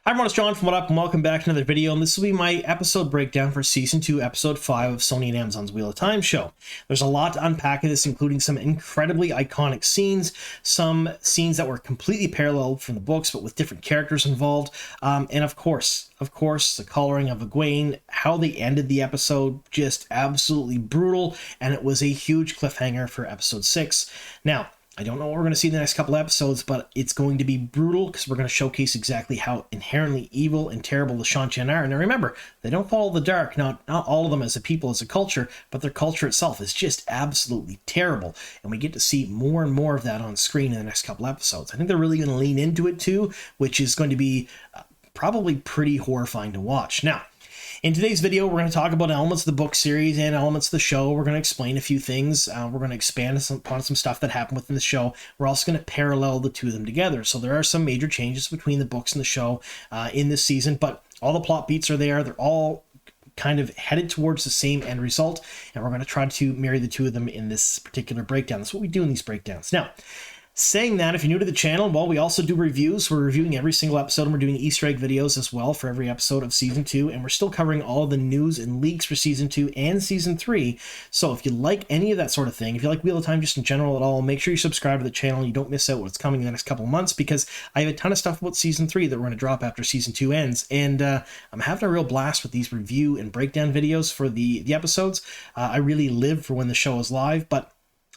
Hi everyone, it's John from What Up, and welcome back to another video, and this will be my episode breakdown for Season 2, Episode 5 of Sony and Amazon's Wheel of Time show. There's a lot to unpack in this, including some incredibly iconic scenes, some scenes that were completely paralleled from the books, but with different characters involved, and of course, the coloring of Egwene, how they ended the episode, just absolutely brutal, and it was a huge cliffhanger for Episode 6. Now, I don't know what we're going to see in the next couple episodes, but it's going to be brutal because we're going to showcase exactly how inherently evil and terrible the Shan are. And now remember, they don't follow the dark, not all of them as a people, as a culture, but their culture itself is just absolutely terrible. And we get to see more and more of that on screen in the next couple episodes. I think they're really going to lean into it too, which is going to be probably pretty horrifying to watch. Now, in today's video, we're going to talk about elements of the book series and elements of the show. We're going to explain a few things. We're going to expand upon some stuff that happened within the show. We're also going to parallel the two of them together. So there are some major changes between the books and the show in this season, but all the plot beats are there. They're all kind of headed towards the same end result, and we're going to try to marry the two of them in this particular breakdown. That's what we do in these breakdowns. Now, saying that, if you're new to the channel, well, we also do reviews. We're reviewing every single episode, and we're doing Easter egg videos as well for every episode of Season 2, and we're still covering all of the news and leaks for Season 2 and Season 3. So if you like any of that sort of thing, if you like Wheel of Time just in general at all, make sure you subscribe to the channel. You don't miss out what's coming in the next couple of months, because I have a ton of stuff about Season 3 that we're going to drop after Season 2 ends, and I'm having a real blast with these review and breakdown videos for the episodes. I really live for when the show is live, but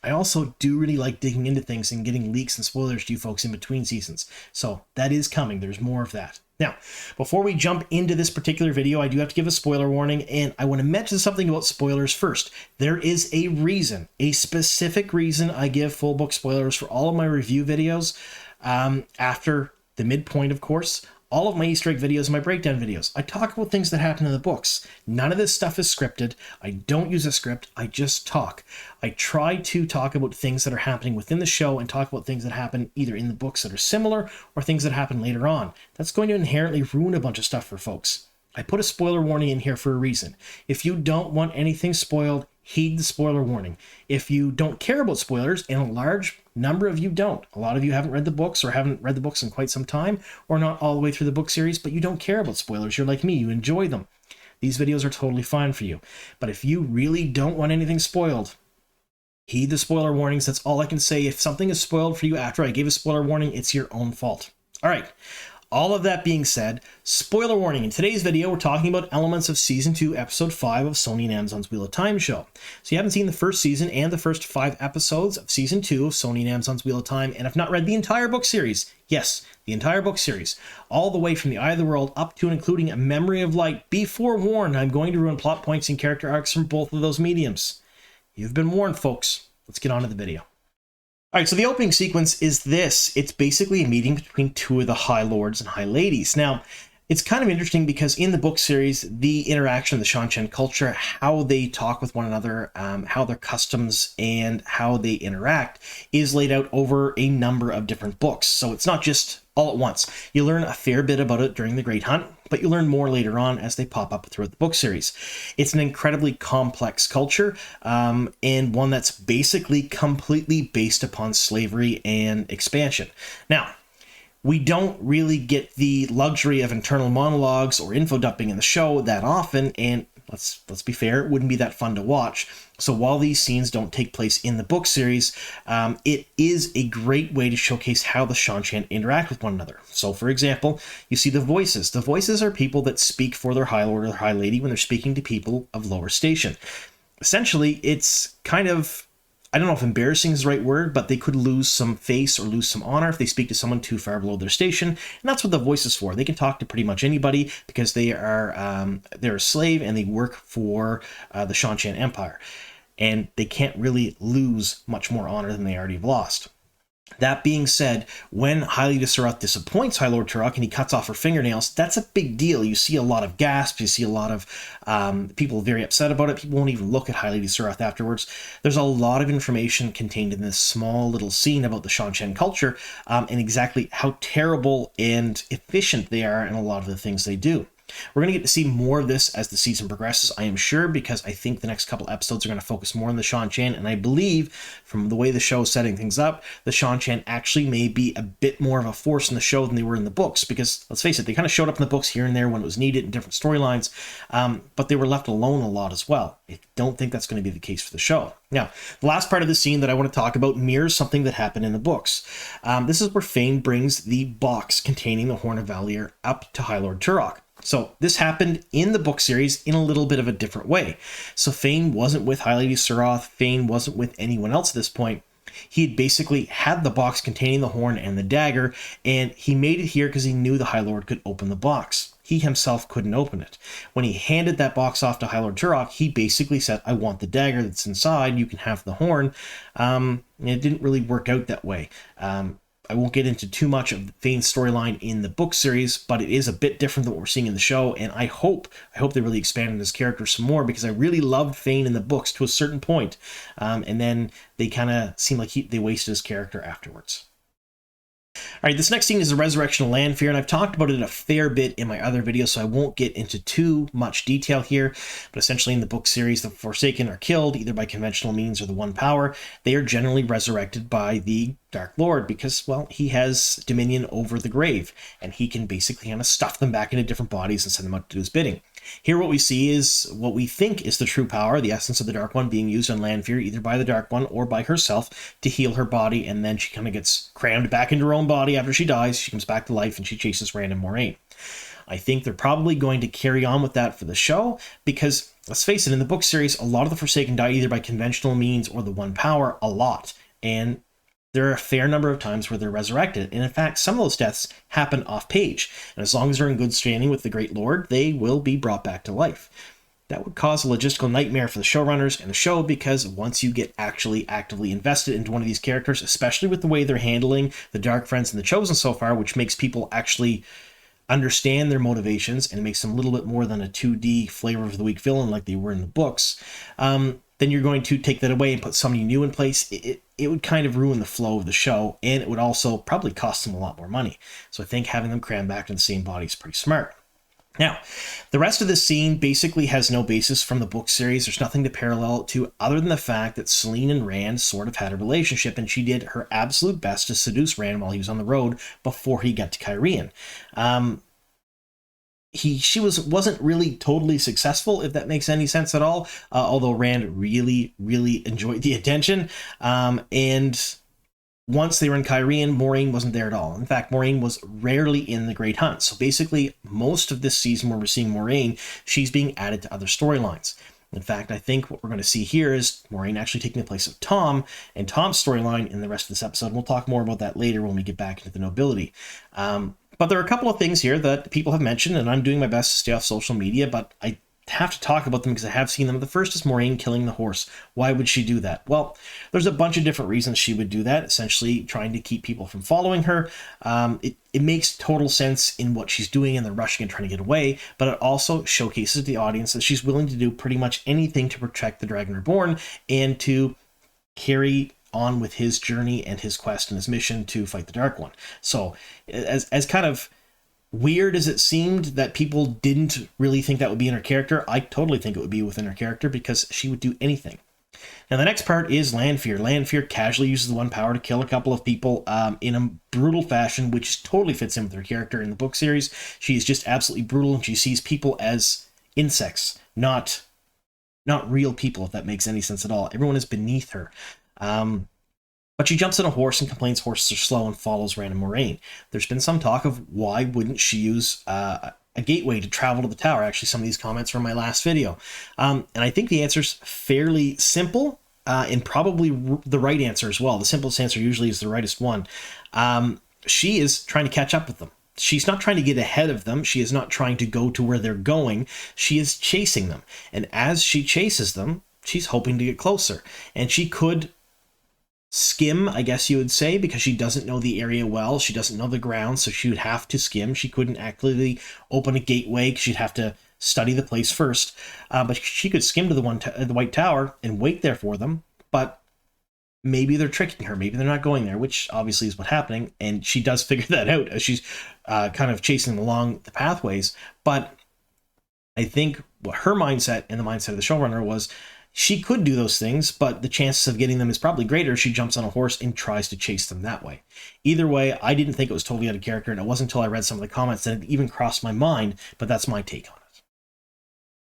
I also do really like digging into things and getting leaks and spoilers to you folks in between seasons. So that is coming. There's more of that. Now, before we jump into this particular video, I do have to give a spoiler warning, and I want to mention something about spoilers first. There is a reason, a specific reason I give full book spoilers for all of my review videos after the midpoint, of course. All of my Easter egg videos and my breakdown videos, I talk about things that happen in the books. None of this stuff is scripted. I don't use a script. I just talk. I try to talk about things that are happening within the show and talk about things that happen either in the books that are similar or things that happen later on. That's going to inherently ruin a bunch of stuff for folks. I put a spoiler warning in here for a reason. If you don't want anything spoiled, heed the spoiler warning. If you don't care about spoilers, and a large number of you don't, a lot of you haven't read the books or haven't read the books in quite some time, or not all the way through the book series, but you don't care about spoilers. You're like me, you enjoy them. These videos are totally fine for you. But if you really don't want anything spoiled, heed the spoiler warnings. That's all I can say. If something is spoiled for you after I gave a spoiler warning, it's your own fault. All right. All of that being said, spoiler warning. In today's video, we're talking about elements of Season 2, Episode 5 of Sony and Amazon's Wheel of Time show. So you haven't seen the first season and the first 5 episodes of Season 2 of Sony and Amazon's Wheel of Time, and have not read the entire book series. Yes, the entire book series. All the way from the Eye of the World up to and including A Memory of Light. Be forewarned, I'm going to ruin plot points and character arcs from both of those mediums. You've been warned, folks. Let's get on to the video. All right, so the opening sequence is this. It's basically a meeting between two of the High Lords and High Ladies. Now, it's kind of interesting because in the book series, the interaction of the Shan culture, how they talk with one another, how their customs and how they interact is laid out over a number of different books. So it's not just all at once. You learn a fair bit about it during the Great Hunt, but you learn more later on as they pop up throughout the book series. It's an incredibly complex culture, and one that's basically completely based upon slavery and expansion. Now, we don't really get the luxury of internal monologues or info dumping in the show that often, and let's be fair, it wouldn't be that fun to watch. So while these scenes don't take place in the book series, it is a great way to showcase how the Shan interact with one another. So for example, you see the voices. The voices are people that speak for their High Lord or their High Lady when they're speaking to people of lower station. Essentially, it's kind of, I don't know if embarrassing is the right word, but they could lose some face or lose some honor if they speak to someone too far below their station. And that's what the voice is for. They can talk to pretty much anybody because they are they're a slave and they work for the Shan Empire. And they can't really lose much more honor than they already have lost. That being said, when High Lady Sharoth disappoints High Lord Turok and he cuts off her fingernails, that's a big deal. You see a lot of gasps, you see a lot of people very upset about it. People won't even look at High Lady Sharoth afterwards. There's a lot of information contained in this small little scene about the Shan culture and exactly how terrible and efficient they are in a lot of the things they do. We're going to get to see more of this as the season progresses, I am sure, because I think the next couple episodes are going to focus more on the Shan-Chan, and I believe, from the way the show is setting things up, the Shan-Chan actually may be a bit more of a force in the show than they were in the books, because, let's face it, they kind of showed up in the books here and there when it was needed in different storylines, but they were left alone a lot as well. I don't think that's going to be the case for the show. Now, the last part of the scene that I want to talk about mirrors something that happened in the books. This is where Fain brings the box containing the Horn of Valor up to High Lord Turok. So this happened in the book series in a little bit of a different way. So Fain wasn't with High Lady Sharoth. Fain wasn't with anyone else at this point. He had basically had the box containing the horn and the dagger, and he made it here because he knew the High Lord could open the box. He himself couldn't open it. When he handed that box off to High Lord Turok, he basically said, I want the dagger that's inside, you can have the horn. And it didn't really work out that way. I won't get into too much of Fain's storyline in the book series, but it is a bit different than what we're seeing in the show, and I hope they really expanded his character some more, because I really loved Fain in the books to a certain point, and then they kind of seem like they wasted his character afterwards. All right, this next scene is the resurrection of Lanfear, and I've talked about it a fair bit in my other videos, so I won't get into too much detail here, but essentially in the book series, the Forsaken are killed either by conventional means or the One Power. They are generally resurrected by the Dark Lord because, well, he has dominion over the grave, and he can basically kind of stuff them back into different bodies and send them out to do his bidding. Here what we see is what we think is the true power, the essence of the Dark One being used on Lanfear either by the Dark One or by herself to heal her body, and then she kind of gets crammed back into her own body after she dies. She comes back to life and she chases Rand and Moiraine. I think they're probably going to carry on with that for the show because, let's face it, in the book series, a lot of the Forsaken die either by conventional means or the One Power, a lot. And there are a fair number of times where they're resurrected, and in fact, some of those deaths happen off-page, and as long as they're in good standing with the Great Lord, they will be brought back to life. That would cause a logistical nightmare for the showrunners and the show, because once you get actually actively invested into one of these characters, especially with the way they're handling the Dark Friends and the Chosen so far, which makes people actually understand their motivations and makes them a little bit more than a 2D flavor of the week villain like they were in the books, then you're going to take that away and put somebody new in place. It would kind of ruin the flow of the show, and it would also probably cost them a lot more money. So I think having them crammed back in the same body is pretty smart. Now, the rest of this scene basically has no basis from the book series. There's nothing to parallel it to other than the fact that Selene and Rand sort of had a relationship, and she did her absolute best to seduce Rand while he was on the road before he got to Kyrene. She wasn't really totally successful, if that makes any sense at all, although Rand really enjoyed the attention. And once they were in Kyrene, Moiraine wasn't there at all. In fact, Moiraine was rarely in the Great Hunt. So basically, most of this season where we're seeing Moiraine, she's being added to other storylines. In fact, I think what we're going to see here is Moiraine actually taking the place of Tom, and Tom's storyline in the rest of this episode. And we'll talk more about that later when we get back into the nobility. But there are a couple of things here that people have mentioned, and I'm doing my best to stay off social media, but I have to talk about them because I have seen them. The first is Moiraine killing the horse. Why would she do that? Well, there's a bunch of different reasons she would do that, essentially trying to keep people from following her. It makes total sense in what she's doing, and they're rushing and trying to get away, but it also showcases the audience that she's willing to do pretty much anything to protect the Dragon Reborn and to carry on with his journey and his quest and his mission to fight the Dark One. So, as kind of weird as it seemed that people didn't really think that would be in her character, I totally think it would be within her character because she would do anything. Now, the next part is Lanfear. Lanfear casually uses the One Power to kill a couple of people in a brutal fashion, which totally fits in with her character in the book series. She is just absolutely brutal, and she sees people as insects, not real people, if that makes any sense at all. Everyone is beneath her. But she jumps on a horse and complains horses are slow and follows Rand and Moiraine. There's been some talk of why wouldn't she use a gateway to travel to the tower. Actually, some of these comments from my last video. And I think the answer's fairly simple and probably the right answer as well. The simplest answer usually is the rightest one. She is trying to catch up with them. She's not trying to get ahead of them. She is not trying to go to where they're going. She is chasing them. And as she chases them, she's hoping to get closer. And she could skim, I guess you would say, because she doesn't know the area well. She doesn't know the ground, so she would have to skim. She couldn't actively open a gateway because she'd have to study the place first. But she could skim to the White Tower and wait there for them. But maybe they're tricking her. Maybe they're not going there, which obviously is what's happening. And she does figure that out as she's kind of chasing them along the pathways. But I think what her mindset and the mindset of the showrunner was, she could do those things, but the chances of getting them is probably greater if she jumps on a horse and tries to chase them that way. Either way, I didn't think it was totally out of character, and it wasn't until I read some of the comments that it even crossed my mind, but that's my take on it.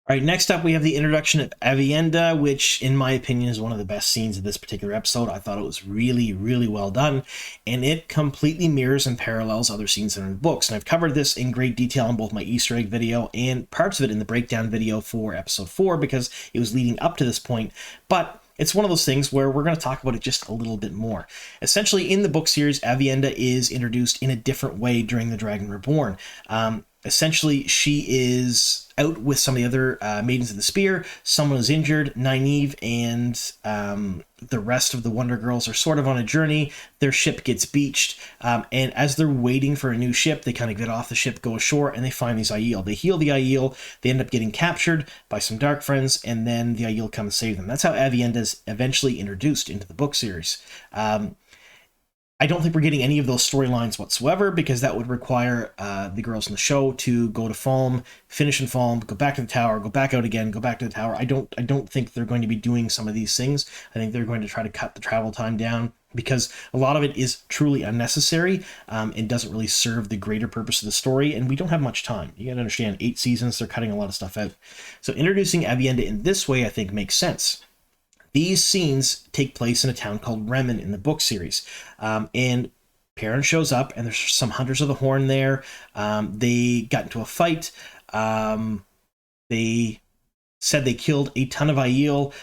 All right, next up we have the introduction of Avienda, which in my opinion is one of the best scenes of this particular episode. I thought it was really, really well done, and it completely mirrors and parallels other scenes that are in the books. And I've covered this in great detail in both my Easter egg video and parts of it in the breakdown video for episode 4, because it was leading up to this point. But it's one of those things where we're going to talk about it just a little bit more. Essentially, in the book series, Avienda is introduced in a different way during The Dragon Reborn. Essentially, she is out with some of the other Maidens of the Spear. Someone is injured. Nynaeve and the rest of the Wonder Girls are sort of on a journey. Their ship gets beached, and as they're waiting for a new ship, they kind of get off the ship, go ashore, and they find these Aiel. They heal the Aiel. They end up getting captured by some Dark Friends, and then the Aiel come and save them. That's how Avienda is eventually introduced into the book series. I don't think we're getting any of those storylines whatsoever, because that would require the girls in the show to go to Falm, finish in Falm, go back to the tower, go back out again, go back to the tower. I don't think they're going to be doing some of these things. I think they're going to try to cut the travel time down, because a lot of it is truly unnecessary and doesn't really serve the greater purpose of the story, and we don't have much time. You gotta understand, 8 seasons, they're cutting a lot of stuff out. So introducing Avienda in this way, I think, makes sense. These scenes take place in a town called Remen in the book series. And Perrin shows up, and there's some Hunters of the Horn there. They got into a fight. They said they killed a ton of Aiel,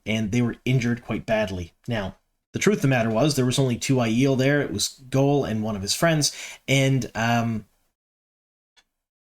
and they were injured quite badly. Now, the truth of the matter was, there was only 2 Aiel there. It was Gol and one of his friends, and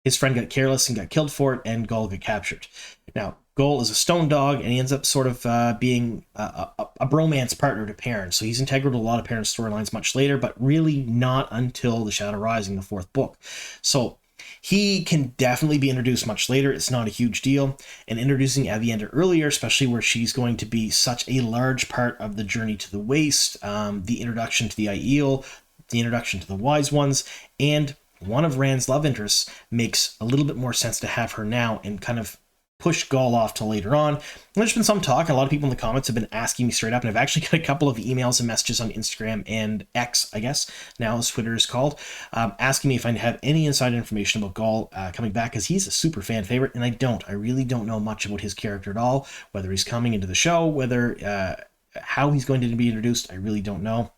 his friend got careless and got killed for it, and Gol got captured. Now, Gol is a stone dog, and he ends up sort of being a bromance partner to Perrin. So he's integral to a lot of Perrin's storylines much later, but really not until The Shadow Rising, the 4th book. So he can definitely be introduced much later. It's not a huge deal. And introducing Avienda earlier, especially where she's going to be such a large part of the journey to the Waste, the introduction to the Aiel, the introduction to the Wise Ones, and one of Rand's love interests, makes a little bit more sense to have her now and kind of push Gol off to later on. And there's been some talk, a lot of people in the comments have been asking me straight up, and I've actually got a couple of emails and messages on Instagram and X, I guess, now as Twitter is called, asking me if I have any inside information about Gol coming back, because he's a super fan favorite, and I really don't know much about his character at all, whether he's coming into the show, whether how he's going to be introduced, I really don't know.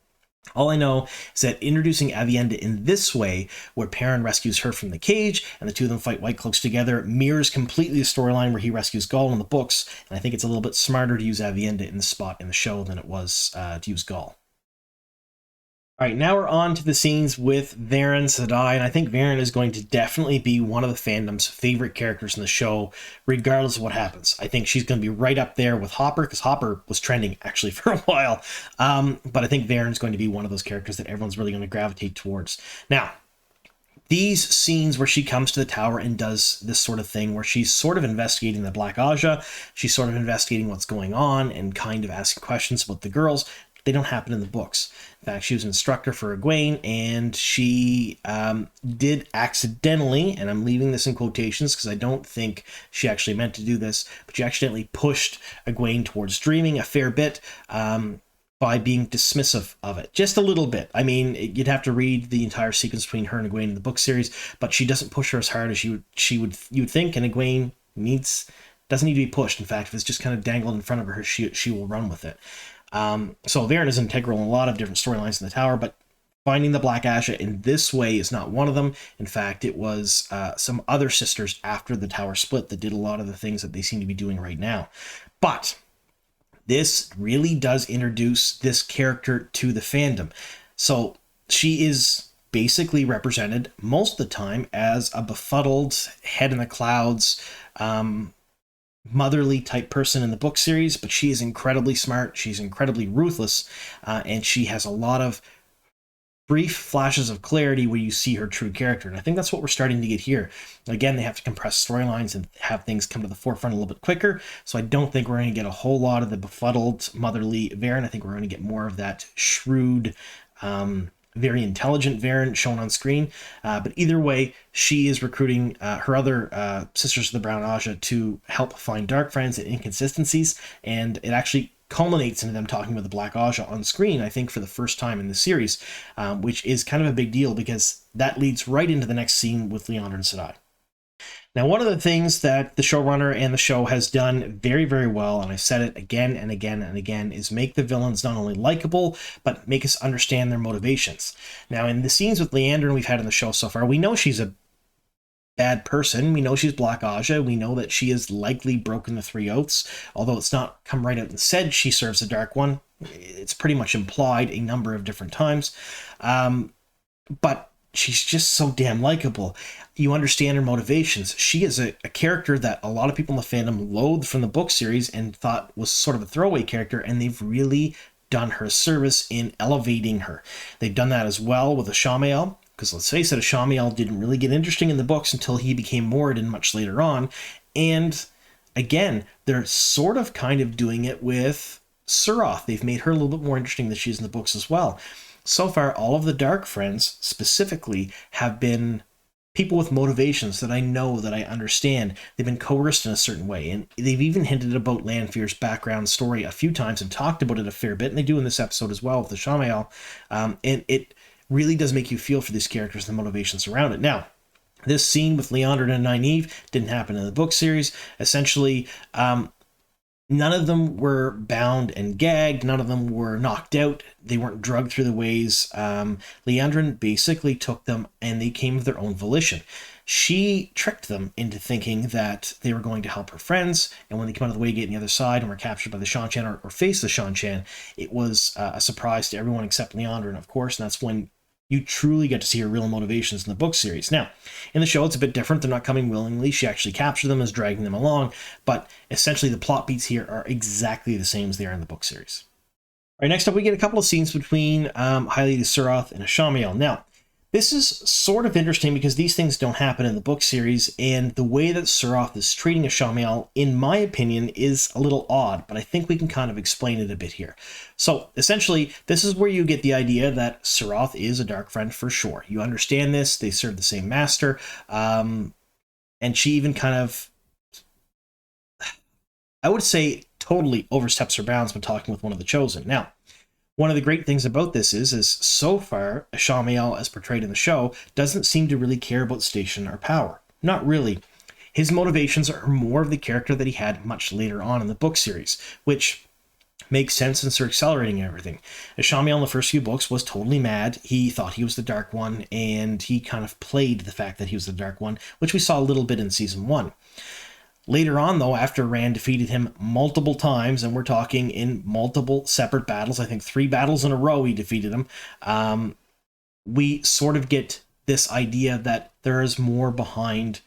All I know is that introducing Avienda in this way, where Perrin rescues her from the cage and the two of them fight Whitecloaks together, mirrors completely the storyline where he rescues Gol in the books, and I think it's a little bit smarter to use Avienda in the spot in the show than it was to use Gol. All right, now we're on to the scenes with Verin Sedai, and I think Verin is going to definitely be one of the fandom's favorite characters in the show, regardless of what happens. I think she's going to be right up there with Hopper, because Hopper was trending actually for a while, but I think Verin's going to be one of those characters that everyone's really going to gravitate towards. Now, these scenes where she comes to the tower and does this sort of thing, where she's sort of investigating the Black Ajah, she's sort of investigating what's going on and kind of asking questions about the girls, they don't happen in the books. In fact, she was an instructor for Egwene, and she did accidentally, and I'm leaving this in quotations because I don't think she actually meant to do this, but she accidentally pushed Egwene towards dreaming a fair bit by being dismissive of it. Just a little bit. I mean, you'd have to read the entire sequence between her and Egwene in the book series, but she doesn't push her as hard as you would think, and Egwene doesn't need to be pushed. In fact, if it's just kind of dangled in front of her, she will run with it. So Verin is integral in a lot of different storylines in the tower, but finding the Black Ajah in this way is not one of them. In fact, it was some other sisters after the tower split that did a lot of the things that they seem to be doing right now. But this really does introduce this character to the fandom. So she is basically represented most of the time as a befuddled, head in the clouds, motherly type person in the book series, but she is incredibly smart, she's incredibly ruthless, and she has a lot of brief flashes of clarity where you see her true character, and I think that's what we're starting to get here. Again, they have to compress storylines and have things come to the forefront a little bit quicker, so I don't think we're going to get a whole lot of the befuddled, motherly Verin. I think we're going to get more of that shrewd, very intelligent Verin shown on screen. But either way, she is recruiting her other Sisters of the Brown Ajah to help find dark friends and inconsistencies, and it actually culminates into them talking about the Black Ajah on screen, I think for the first time in the series, which is kind of a big deal because that leads right into the next scene with Verin Sedai. Now, one of the things that the showrunner and the show has done very, very well, and I've said it again and again and again, is make the villains not only likable, but make us understand their motivations. Now, in the scenes with LIandrin we've had in the show so far, we know she's a bad person. We know she's Black Ajah. We know that she has likely broken the 3 oaths, although it's not come right out and said she serves the Dark One. It's pretty much implied a number of different times. But she's just so damn likable. You understand her motivations. She is a character that a lot of people in the fandom loathed from the book series and thought was sort of a throwaway character, and they've really done her service in elevating her. They've done that as well with Ashamael, because let's face it, Ashamael didn't really get interesting in the books until he became Moradin much later on. And again, they're sort of kind of doing it with Sharoth. They've made her a little bit more interesting than she is in the books as well. So far, all of the Dark Friends specifically have been people with motivations that I know, that I understand. They've been coerced in a certain way, and they've even hinted about Lanfear's background story a few times and talked about it a fair bit, and they do in this episode as well with the Ashamael. And it really does make you feel for these characters and the motivations around it. Now, this scene with Leonard and Nynaeve didn't happen in the book series. Essentially, none of them were bound and gagged. None of them were knocked out. They weren't drugged through the ways. LIandrin basically took them, and they came of their own volition. She tricked them into thinking that they were going to help her friends, and when they came out of the Waygate on the other side and were captured by the Shan-Chan or faced the Shan-Chan, it was a surprise to everyone except LIandrin, of course, and that's when you truly get to see her real motivations in the book series. Now, in the show, it's a bit different. They're not coming willingly. She actually captured them, is dragging them along, but essentially the plot beats here are exactly the same as they are in the book series. All right, next up, we get a couple of scenes between Lady Sharoth and Ashamael. Now, this is sort of interesting because these things don't happen in the book series, and the way that Sharoth is treating Ashamael, in my opinion, is a little odd, but I think we can kind of explain it a bit here. So, essentially, this is where you get the idea that Sharoth is a dark friend for sure. You understand this, they serve the same master, and she even kind of, I would say, totally oversteps her bounds when talking with one of the Chosen. Now, one of the great things about this is so far, Ashamael, as portrayed in the show, doesn't seem to really care about station or power. Not really. His motivations are more of the character that he had much later on in the book series, which makes sense since they're accelerating everything. Ashamael in the first few books was totally mad. He thought he was the Dark One, and he kind of played the fact that he was the Dark One, which we saw a little bit in Season 1. Later on, though, after Rand defeated him multiple times, and we're talking in multiple separate battles, I think 3 battles in a row he defeated him, we sort of get this idea that there is more behind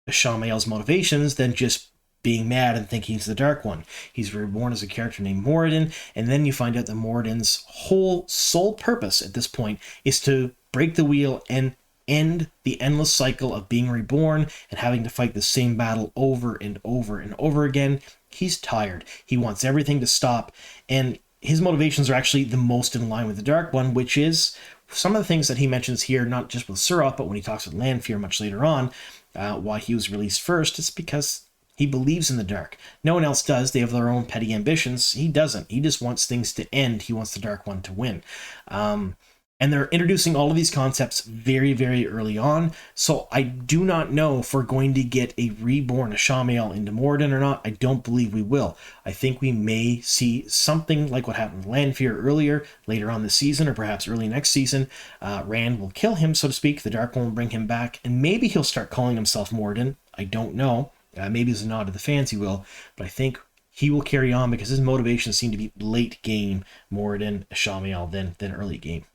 Ashamael's motivations than just being mad and thinking he's the Dark One. He's reborn as a character named Moradin, and then you find out that Moradin's whole sole purpose at this point is to break the wheel and end the endless cycle of being reborn and having to fight the same battle over and over and over again. He's tired. He wants everything to stop, and his motivations are actually the most in line with the Dark One, which is some of the things that he mentions here, not just with Sharoth, but when he talks with Lanfear much later on, why he was released first. It's because he believes in the dark. No one else does. They have their own petty ambitions. He doesn't. He just wants things to end. He wants the Dark One to win. And they're introducing all of these concepts very, very early on. So I do not know if we're going to get a reborn Ashamael into Moradin or not. I don't believe we will. I think we may see something like what happened with Lanfear earlier, later on this season, or perhaps early next season. Rand will kill him, so to speak. The Dark One will bring him back, and maybe he'll start calling himself Moradin. I don't know. Maybe as a nod to the fans he will, but I think he will carry on because his motivations seem to be late game Moradin, Ashamael, than early game.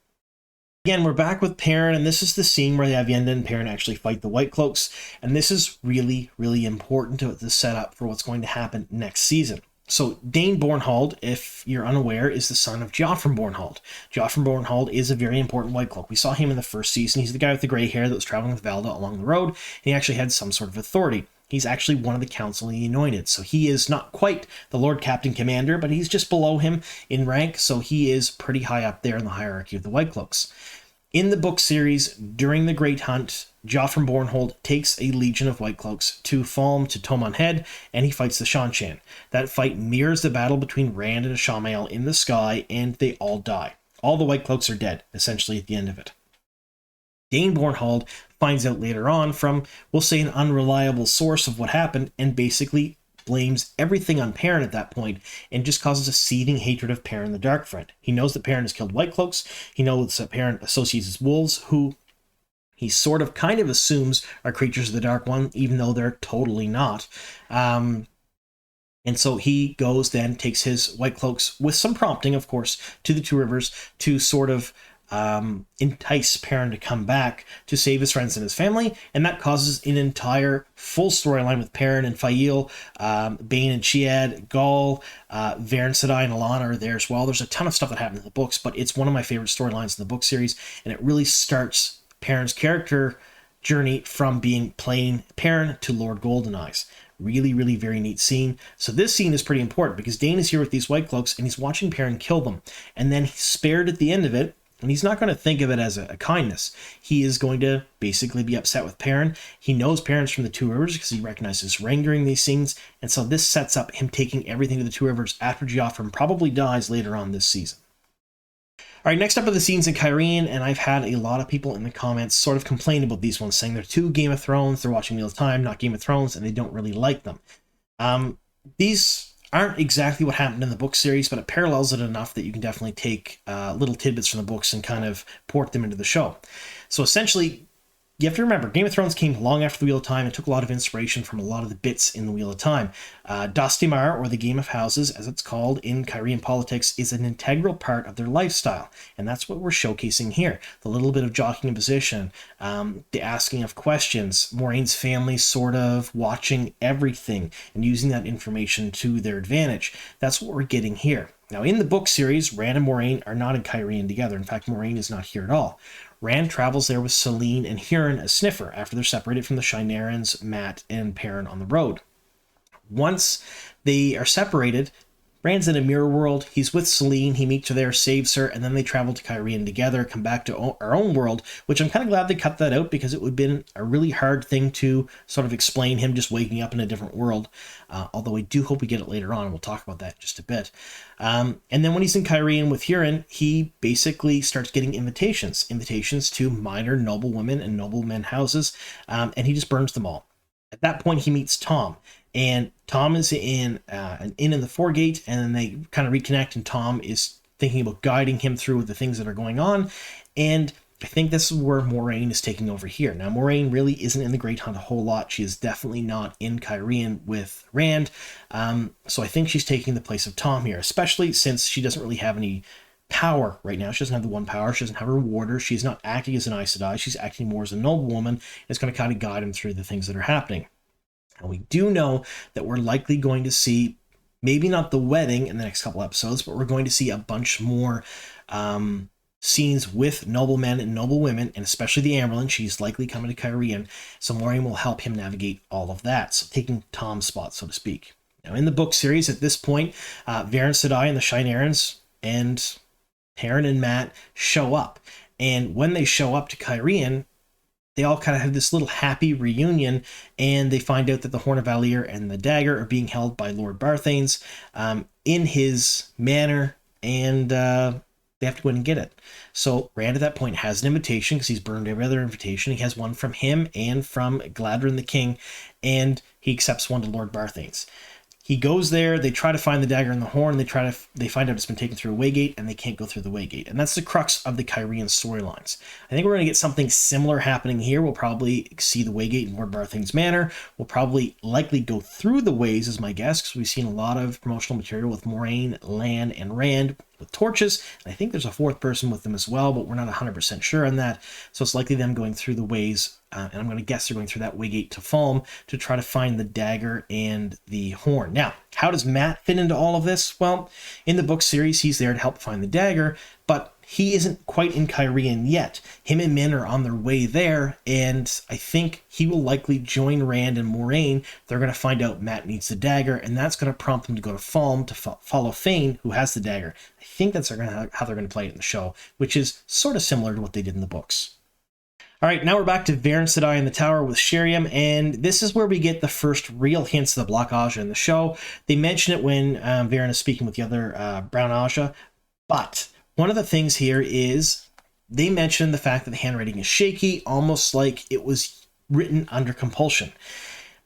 Again, we're back with Perrin, and this is the scene where the Avienda and Perrin actually fight the Whitecloaks, and this is really, really important to the setup for what's going to happen next season. So, Dane Bornhald, if you're unaware, is the son of Joffrey Bornhald. Joffrey Bornhald is a very important Whitecloak. We saw him in the first season. He's the guy with the gray hair that was traveling with Valda along the road, and he actually had some sort of authority. He's actually one of the Council of the Anointed, so he is not quite the Lord Captain Commander, but he's just below him in rank, so he is pretty high up there in the hierarchy of the Whitecloaks. In the book series, during the Great Hunt, Joffrey Bornhold takes a legion of Whitecloaks to Falm to Tomon Head, and he fights the Shanshan. That fight mirrors the battle between Rand and Ashamael in the sky, and they all die. All the Whitecloaks are dead, essentially, at the end of it. Dane Bornhold finds out later on from, we'll say, an unreliable source of what happened, and basically blames everything on Perrin at that point, and just causes a seething hatred of Perrin the Darkfriend. He knows that Perrin has killed Whitecloaks. He knows that Perrin associates with wolves, who he sort of kind of assumes are creatures of the Dark One, even though they're totally not. And so he goes then, takes his Whitecloaks, with some prompting, of course, to the Two Rivers to sort of entice Perrin to come back to save his friends and his family, and that causes an entire full storyline with Perrin and Fael, Bane and Chiad, Gaul, Verin Sedai and Elaine are there as well. There's a ton of stuff that happened in the books, but it's one of my favorite storylines in the book series, and it really starts Perrin's character journey from being plain Perrin to Lord Goldeneyes. Really, really very neat scene. So this scene is pretty important because Dane is here with these Whitecloaks and he's watching Perrin kill them, and then he's spared at the end of it. And he's not going to think of it as a kindness. He is going to basically be upset with Perrin. He knows Perrin's from the Two Rivers because he recognizes rank during these scenes. And so this sets up him taking everything to the Two Rivers after Joffrey probably dies later on this season. All right, next up are the scenes in Kyrene, and I've had a lot of people in the comments sort of complain about these ones, saying they're too Game of Thrones, they're watching Wheel of Time, not Game of Thrones, and they don't really like them. These aren't exactly what happened in the book series, but it parallels it enough that you can definitely take little tidbits from the books and kind of port them into the show. So essentially, you have to remember, Game of Thrones came long after the Wheel of Time and took a lot of inspiration from a lot of the bits in the Wheel of Time. Dostimar, or the Game of Houses, as it's called in Kyrene politics, is an integral part of their lifestyle, and that's what we're showcasing here. The little bit of jockeying in position, the asking of questions, Moiraine's family sort of watching everything and using that information to their advantage. That's what we're getting here. Now, in the book series, Rand and Moiraine are not in Kyrene together. In fact, Moiraine is not here at all. Rand travels there with Selene and Huron as Sniffer after they're separated from the Shienarans, Mat, and Perrin on the road. Once they are separated, Rand's in a mirror world. He's with Selene. He meets her there, saves her, and then they travel to Kyrene together, come back to our own world, which I'm kind of glad they cut that out because it would have been a really hard thing to sort of explain him just waking up in a different world. Although I do hope we get it later on. We'll talk about that in just a bit. And then when he's in Kyrene with Huron, he basically starts getting invitations to minor noblewomen and noblemen houses, and he just burns them all. At that point, he meets Tom. And Tom is in an inn in the Foregate, and then they kind of reconnect, and Tom is thinking about guiding him through the things that are going on. And I think this is where Moiraine is taking over here. Now, Moiraine really isn't in the Great Hunt a whole lot. She is definitely not in Kyrene with Rand. So I think she's taking the place of Tom here, especially since she doesn't really have any power right now. She doesn't have the one power. She doesn't have her warder. She's not acting as an Aes Sedai. She's acting more as a noblewoman. It's going to kind of guide him through the things that are happening. And we do know that we're likely going to see, maybe not the wedding in the next couple episodes, but we're going to see a bunch more scenes with noblemen and noblewomen, and especially the Amyrlin. She's likely coming to Kyrene, so Moiraine will help him navigate all of that, so taking Tom's spot, so to speak. Now, in the book series, at this point, Verin Sedai and the Shienarans and Perrin and Mat show up. And when they show up to Kyrene, they all kind of have this little happy reunion, and they find out that the Horn of Valir and the dagger are being held by Lord Barthanes in his manor, and they have to go in and get it. So Rand at that point has an invitation, because he's burned every other invitation. He has one from him and from Gladrin the King, and he accepts one to Lord Barthanes. He goes there, they try to find the dagger and the horn, they find out it's been taken through a waygate, and they can't go through the waygate. And that's the crux of the Kyrene storylines. I think we're going to get something similar happening here. We'll probably see the waygate in Lord Barthanes' manor. We'll probably likely go through the ways, is my guess, because we've seen a lot of promotional material with Moiraine, Lan, and Rand with torches. And I think there's a fourth person with them as well, but we're not 100% sure on that. So it's likely them going through the ways, and I'm going to guess they're going through that waygate to Falm to try to find the dagger and the horn. Now, how does Mat fit into all of this? Well, in the book series, he's there to help find the dagger, but he isn't quite in Kyrene yet. Him and Min are on their way there, and I think he will likely join Rand and Moiraine. They're going to find out Mat needs the dagger, and that's going to prompt them to go to Falme to follow Fane, who has the dagger. I think that's how they're going to play it in the show, which is sort of similar to what they did in the books. All right, now we're back to Verin Sedai in the tower with Sherium, and this is where we get the first real hints of the Black Ajah in the show. They mention it when Verin is speaking with the other Brown Ajah, but one of the things here is they mention the fact that the handwriting is shaky, almost like it was written under compulsion.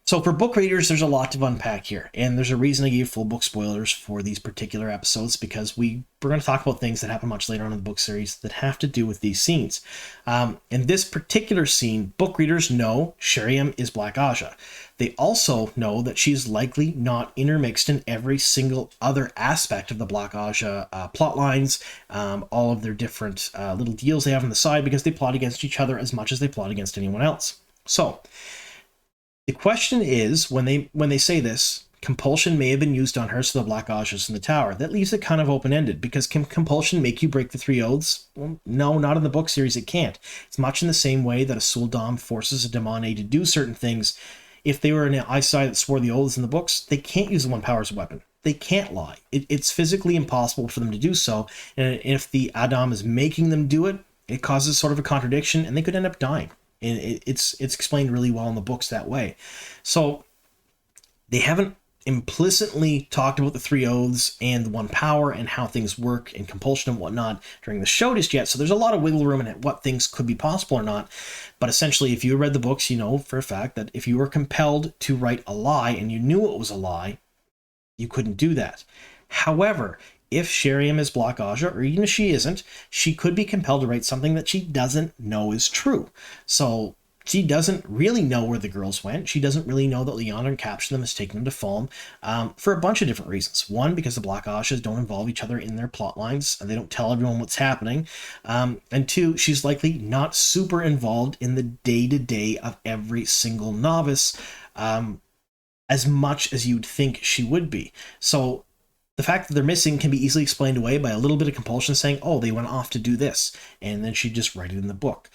So for book readers, there's a lot to unpack here, and there's a reason I gave full book spoilers for these particular episodes, because we're going to talk about things that happen much later on in the book series that have to do with these scenes. In this particular scene, book readers know Sherium is Black Ajah. They also know that she's likely not intermixed in every single other aspect of the Black Ajah plot lines, all of their different little deals they have on the side, because they plot against each other as much as they plot against anyone else. So the question is, when they say this, compulsion may have been used on her, so the Black Ajah's in the tower. That leaves it kind of open-ended, because can compulsion make you break the 3 oaths? Well, no, not in the book series, it can't. It's much in the same way that a Suldam forces a Damane to do certain things. If they were an Aes Sedai that swore the oaths in the books, they can't use the One Power as a weapon. They can't lie. It's physically impossible for them to do so, and if the Adam is making them do it, it causes sort of a contradiction, and they could end up dying. And it's explained really well in the books that way. So they haven't implicitly talked about the 3 oaths and the One Power and how things work and compulsion and whatnot during the show just yet. So there's a lot of wiggle room in what things could be possible or not. But essentially, if you read the books, you know for a fact that if you were compelled to write a lie and you knew it was a lie, you couldn't do that. However, if Sherium is Black Ajah, or even if she isn't, she could be compelled to write something that she doesn't know is true. So she doesn't really know where the girls went. She doesn't really know that Leonard captured them, has taken them to Falme, for a bunch of different reasons. One, because the Black Ajahs don't involve each other in their plot lines, and they don't tell everyone what's happening. And 2, she's likely not super involved in the day-to-day of every single novice, as much as you'd think she would be. So the fact that they're missing can be easily explained away by a little bit of compulsion saying, oh, they went off to do this, and then she'd just write it in the book.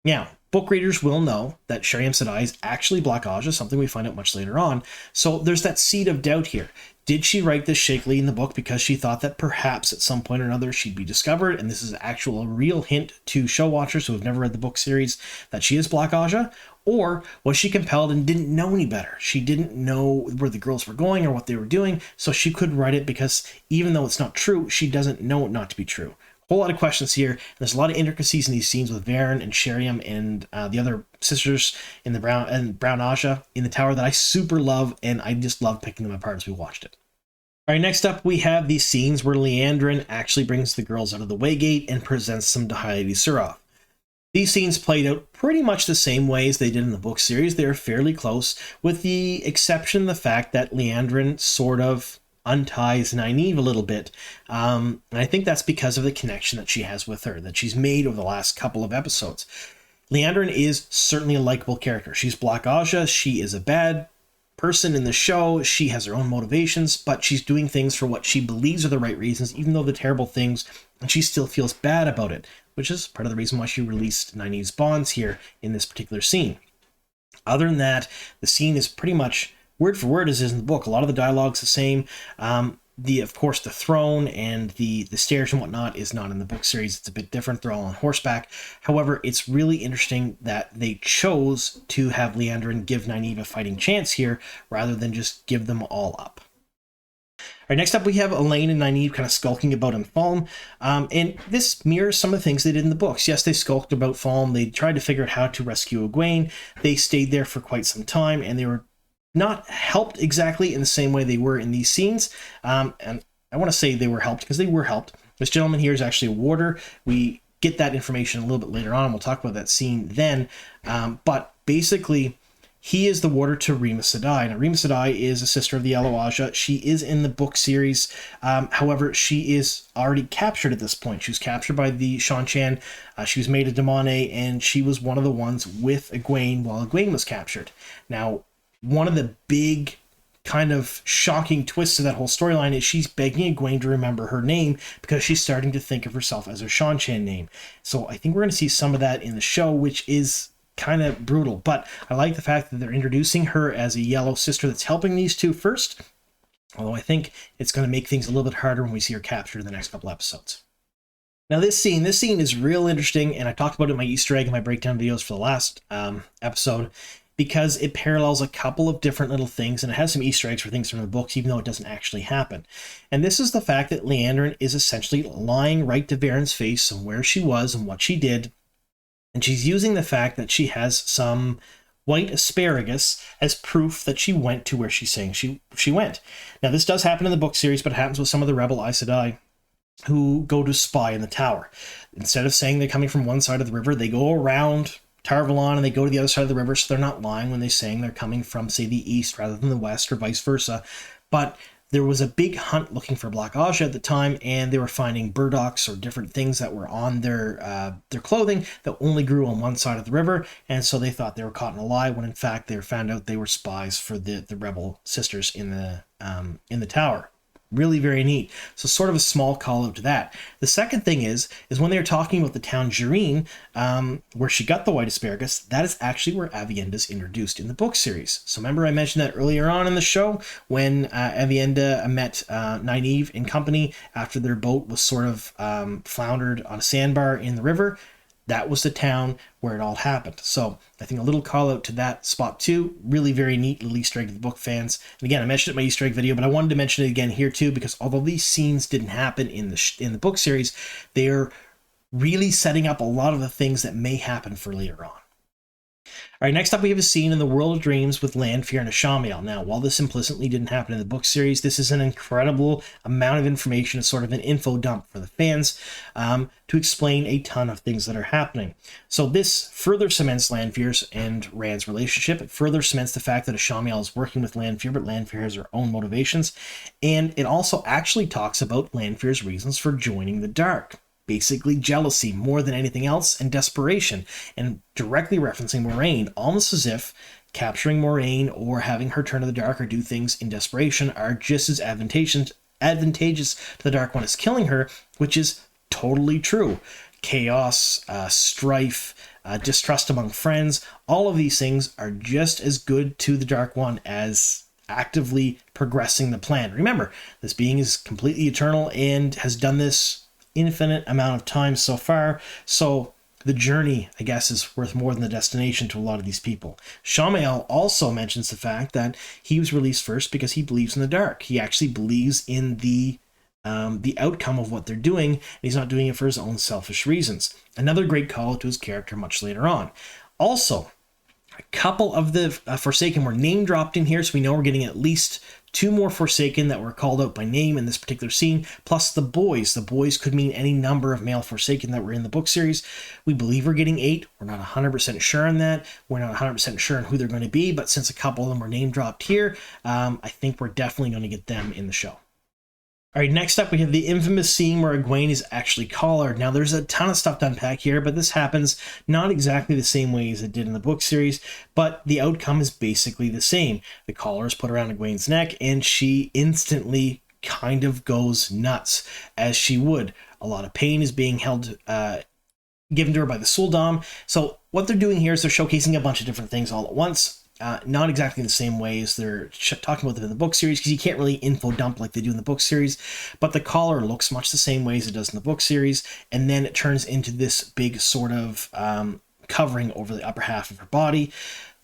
Now, book readers will know that Verin Sedai is actually Black Ajah, something we find out much later on, so there's that seed of doubt here. Did she write this shakily in the book because she thought that perhaps at some point or another she'd be discovered, and this is a real hint to show watchers who have never read the book series that she is Black Ajah? Or was she compelled and didn't know any better? She didn't know where the girls were going or what they were doing, so she could write it because even though it's not true, she doesn't know it not to be true. A whole lot of questions here. There's a lot of intricacies in these scenes with Verin and Sherium and the other sisters in the Brown Ajah in the tower that I super love, and I just love picking them apart as we watched it. All right, next up we have these scenes where LIandrin actually brings the girls out of the Waygate and presents them to High Lady Sharoth. These scenes played out pretty much the same way as they did in the book series. They are fairly close, with the exception of the fact that LIandrin sort of unties Nynaeve a little bit. And I think that's because of the connection that she has with her, that she's made over the last couple of episodes. LIandrin is certainly a likable character. She's Black Ajah. She is a bad person in the show. She has her own motivations, but she's doing things for what she believes are the right reasons, even though they're terrible things, and she still feels bad about it, which is part of the reason why she released Nynaeve's bonds here in this particular scene. Other than that, the scene is pretty much word for word as is in the book. A lot of the dialogue's the same. Of course, the throne and the stairs and whatnot is not in the book series. It's a bit different. They're all on horseback. However, it's really interesting that they chose to have LIandrin give Nynaeve a fighting chance here rather than just give them all up. All right, next up we have Elaine and Nynaeve kind of skulking about in Falme, and this mirrors some of the things they did in the books. Yes, they skulked about Falme. They tried to figure out how to rescue Egwene. They stayed there for quite some time, and they were not helped exactly in the same way they were in these scenes. And I want to say they were helped because they were helped. This gentleman here is actually a warder. We get that information a little bit later on, and we'll talk about that scene then. But basically, he is the warder to Verin Sedai. Now, Verin Sedai is a sister of the Yellow Ajah. She is in the book series. However, she is already captured at this point. She was captured by the Shanchan. She was made a Damane, and she was one of the ones with Egwene while Egwene was captured. Now, one of the big kind of shocking twist to that whole storyline is she's begging Egwene to remember her name because she's starting to think of herself as her Seanchan name. So I think we're going to see some of that in the show, which is kind of brutal. But I like the fact that they're introducing her as a yellow sister that's helping these two first. Although I think it's going to make things a little bit harder when we see her captured in the next couple episodes. Now this scene is real interesting, and I talked about it in my Easter egg and my breakdown videos for the last episode, because it parallels a couple of different little things, and it has some Easter eggs for things from the books, even though it doesn't actually happen. And this is the fact that LIandrin is essentially lying right to Verin's face on where she was and what she did, and she's using the fact that she has some white asparagus as proof that she went to where she's saying she went. Now this does happen in the book series, but it happens with some of the rebel Aes Sedai who go to spy in the tower. Instead of saying they're coming from one side of the river, they go around Tarvalon and they go to the other side of the river, so they're not lying when they're saying they're coming from, say, the east rather than the west, or vice versa. But there was a big hunt looking for Black Ajah at the time, and they were finding burdocks or different things that were on their clothing that only grew on one side of the river, and so they thought they were caught in a lie, when in fact they found out they were spies for the rebel sisters in the tower. Really very neat. So sort of a small call out to that. The second thing is when they were talking about the town Kyrene, where she got the white asparagus, that is actually where Avienda is introduced in the book series. So remember I mentioned that earlier on in the show when Avienda met Nynaeve and company after their boat was sort of floundered on a sandbar in the river. That was the town where it all happened. So I think a little call out to that spot too. Really very neat little Easter egg to the book fans. And again, I mentioned it in my Easter egg video, but I wanted to mention it again here too, because although these scenes didn't happen in the book series, they're really setting up a lot of the things that may happen for later on. All right, next up we have a scene in the World of Dreams with Lanfear and Ashamiel. Now, while this implicitly didn't happen in the book series, this is an incredible amount of information. It's sort of an info dump for the fans to explain a ton of things that are happening. So this further cements Lanfear's and Rand's relationship. It further cements the fact that Ashamiel is working with Lanfear, but Lanfear has her own motivations. And it also actually talks about Lanfear's reasons for joining the Dark. Basically jealousy more than anything else, and desperation, and directly referencing Moiraine, almost as if capturing Moiraine or having her turn to the Dark or do things in desperation are just as advantageous to the Dark One as killing her, which is totally true. Chaos, strife, distrust among friends, all of these things are just as good to the Dark One as actively progressing the plan. Remember, this being is completely eternal and has done this infinite amount of time so far, so the journey, I guess, is worth more than the destination to a lot of these people. Ashamiel also mentions the fact that he was released first because he believes in the Dark. He actually believes in the outcome of what they're doing, and he's not doing it for his own selfish reasons. Another great call to his character much later on. Also, a couple of the Forsaken were name dropped in here, so we know we're getting at least 2 more Forsaken that were called out by name in this particular scene, plus the boys. The boys could mean any number of male Forsaken that were in the book series. We believe we're getting 8. We're not 100% sure on that. We're not 100% sure on who they're going to be, but since a couple of them were name dropped here, I think we're definitely going to get them in the show. All right, next up we have the infamous scene where Egwene is actually collared. Now there's a ton of stuff to unpack here, but this happens not exactly the same way as it did in the book series, but the outcome is basically the same. The collar is put around Egwene's neck and she instantly kind of goes nuts, as she would. A lot of pain is being given to her by the Sul'dam. So what they're doing here is they're showcasing a bunch of different things all at once. Not exactly the same way as they're talking about them in the book series, because you can't really info dump like they do in the book series, but the collar looks much the same way as it does in the book series, and then it turns into this big sort of covering over the upper half of her body.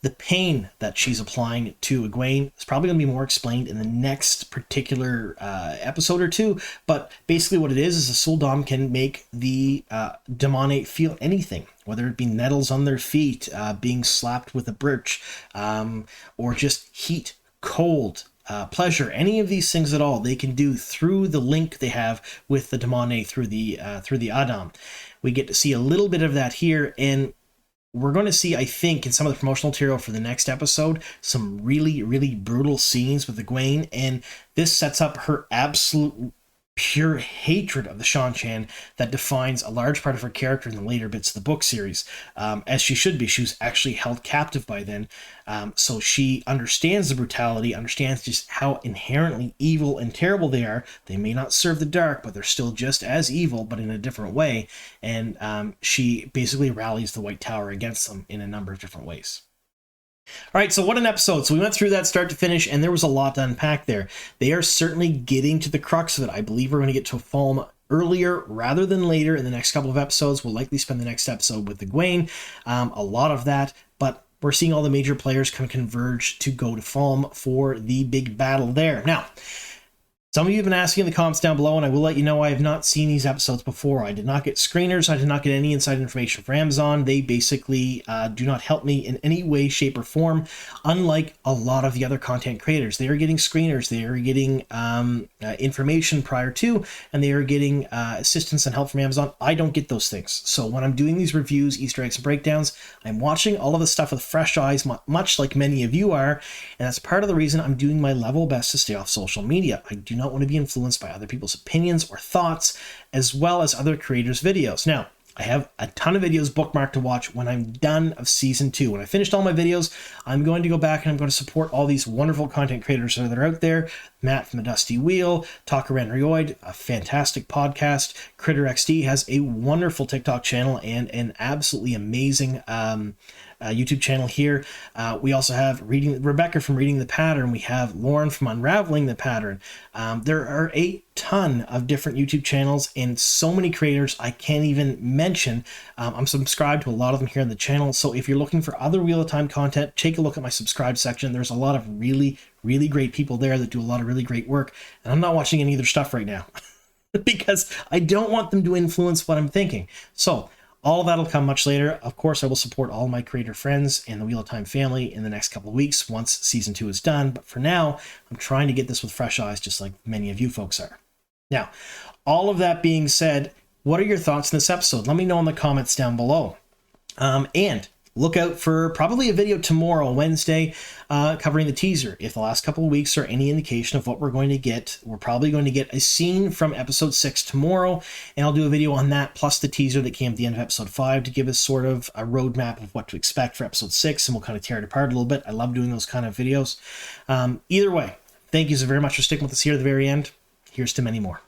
The pain that she's applying to Egwene is probably going to be more explained in the next particular episode or two, but basically what it is a Sul'dam can make the Daemone feel anything, whether it be nettles on their feet, being slapped with a birch, or just heat, cold, pleasure, any of these things at all, they can do through the link they have with the Daemone through the Adam. We get to see a little bit of that here, and we're going to see, I think, in some of the promotional material for the next episode, some really, really brutal scenes with Egwene, and this sets up her absolute pure hatred of the Shan-Chan that defines a large part of her character in the later bits of the book series, as she should be. She was actually held captive by then, so she understands the brutality, understands just how inherently evil and terrible they are. They may not serve the dark, but they're still just as evil, but in a different way, and she basically rallies the White Tower against them in a number of different ways. All right, so what an episode. So we went through that start to finish, and there was a lot to unpack there. They are certainly getting to the crux of it. I believe we're going to get to Falm earlier rather than later in the next couple of episodes. We'll likely spend the next episode with Egwene, a lot of that, but we're seeing all the major players kind of converge to go to Falm for the big battle there. Now, some of you have been asking in the comments down below, and I will let you know I have not seen these episodes before. I did not get screeners. I did not get any inside information from Amazon. They basically do not help me in any way, shape, or form, unlike a lot of the other content creators. They are getting screeners. They are getting information prior to, and they are getting assistance and help from Amazon. I don't get those things. So when I'm doing these reviews, Easter eggs, and breakdowns, I'm watching all of this stuff with fresh eyes, much like many of you are, and that's part of the reason I'm doing my level best to stay off social media. I do not want to be influenced by other people's opinions or thoughts, as well as other creators' videos. Now, I have a ton of videos bookmarked to watch when I'm done of season 2. When I finished all my videos, I'm going to go back and I'm going to support all these wonderful content creators that are out there. Matt from the Dusty Wheel, Talker Rioid, a fantastic podcast. Critter XD has a wonderful TikTok channel and an absolutely amazing YouTube channel here. We also have Rebecca from Reading the Pattern. We have Lauren from Unraveling the Pattern. There are a ton of different YouTube channels and so many creators I can't even mention. I'm subscribed to a lot of them here on the channel, so if you're looking for other Wheel of Time content, take a look at my subscribe section. There's a lot of really great people there that do a lot of really great work, and I'm not watching any of their stuff right now because I don't want them to influence what I'm thinking. So all of that'll come much later. Of course, I will support all my creator friends and the Wheel of Time family in the next couple of weeks once season 2 is done. But for now, I'm trying to get this with fresh eyes, just like many of you folks are. Now, all of that being said, what are your thoughts in this episode? Let me know in the comments down below. And look out for probably a video tomorrow, Wednesday, covering the teaser. If the last couple of weeks are any indication of what we're going to get, we're probably going to get a scene from episode 6 tomorrow, and I'll do a video on that, plus the teaser that came at the end of episode 5 to give us sort of a roadmap of what to expect for episode 6, and we'll kind of tear it apart a little bit. I love doing those kind of videos. Either way, thank you so very much for sticking with us here at the very end. Here's to many more.